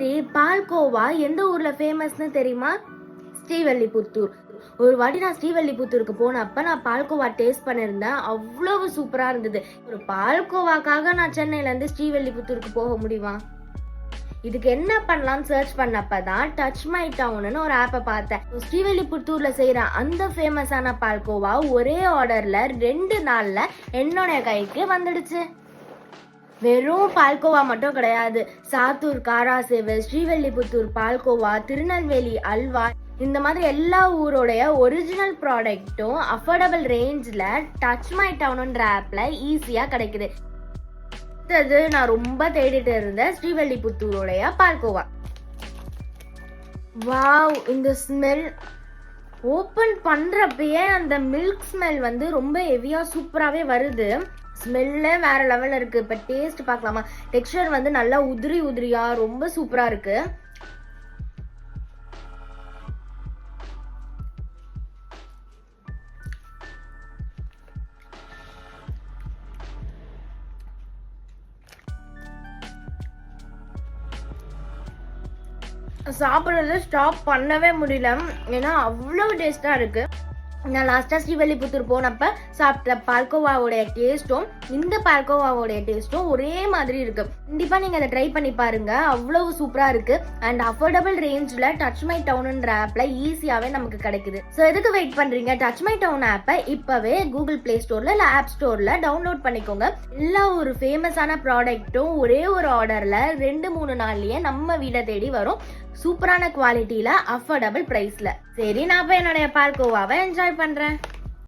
சரி, பால்கோவா எந்த ஊர்ல ஃபேமஸ்னு தெரியுமா? ஸ்ரீவல்லிபுத்தூர். ஒரு வாட்டி நான் ஸ்ரீவல்லிபுத்தூருக்கு போனப்ப நான் பால்கோவா டேஸ்ட் பண்ணியிருந்தேன். அவ்வளவு சூப்பரா இருந்தது. ஒரு பால்கோவாக்காக நான் சென்னையில இருந்து ஸ்ரீவல்லிபுத்தூருக்கு போக முடியுமா? இதுக்கு என்ன பண்ணலாம்னு சர்ச் பண்ணப்பதான் டச் மை டவுன்னு ஒரு ஆப்பை பார்த்தேன். ஸ்ரீவல்லிபுத்தூர்ல செய்யற அந்த ஃபேமஸான பால்கோவா ஒரே ஆர்டர்ல 2 நாள்ல என்னோட கைக்கு வந்துடுச்சு. வெறும் பால்கோவா மட்டும் கிடையாது, சாத்தூர் காராசேவு, ஸ்ரீவல்லிபுத்தூர் பால்கோவா, திருநெல்வேலி அல்வா, இந்த மாதிரி எல்லா ஊரோடைய ஒரிஜினல் ப்ராடக்ட்டும் அஃபோர்டபுள் ரேஞ்சில் டச் மை டவுன்ன்ற ஆப்ல ஈஸியா கிடைக்குது. அடுத்தது நான் ரொம்ப தேடிட்டு இருந்த ஸ்ரீவல்லிபுத்தூரோடைய பால்கோவா. வாவ், இந்த ஸ்மெல் ஓப்பன் பண்றப்பயே அந்த மில்க் ஸ்மெல் வந்து ரொம்ப ஹெவியா சூப்பராகவே வருது. ஸ்மெல்லே வேற லெவல்ல இருக்கு. இப்போ டேஸ்ட் பார்க்கலாமா? டெக்ஸ்சர் வந்து நல்லா உதிரியா ரொம்ப சூப்பரா இருக்கு. சாப்பிட்றது ஸ்டாப் பண்ணவே முடியல, ஏன்னா அவ்வளோ டேஸ்டா இருக்கு. நான் லாஸ்ட்டாக ஸ்ரீவல்லிபுத்தூர் போனப்ப சாப்பிட்ட பால்கோவாவோடைய டேஸ்ட்டும் இந்த பால்கோவாவோடைய டேஸ்ட்டும் ஒரே மாதிரி இருக்கு. கண்டிப்பாக நீங்கள் அதை ட்ரை பண்ணி பாருங்க, அவ்வளவு சூப்பராக இருக்கு. அண்ட் அஃபோர்டபுள் ரேஞ்சில் டச் மை டவுன்ன்ற ஆப்ல ஈஸியாகவே நமக்கு கிடைக்குது. ஸோ எதுக்கு வெயிட் பண்ணுறீங்க? டச் மை டவுன் ஆப்பை இப்போவே கூகுள் பிளே ஸ்டோரில் இல்லை ஆப் ஸ்டோரில் டவுன்லோட் பண்ணிக்கோங்க. எல்லா ஒரு ஃபேமஸான ப்ராடக்ட்டும் ஒரே ஒரு ஆர்டரில் 2-3 நாள்லயே நம்ம வீட்டை தேடி வரும். சூப்பரான குவாலிட்டியில் அஃபோர்டபுள் ப்ரைஸில். சரி, நான் போய் என்னுடைய பால்கோவாவை என்ஜாய் பண்ணுறேன்.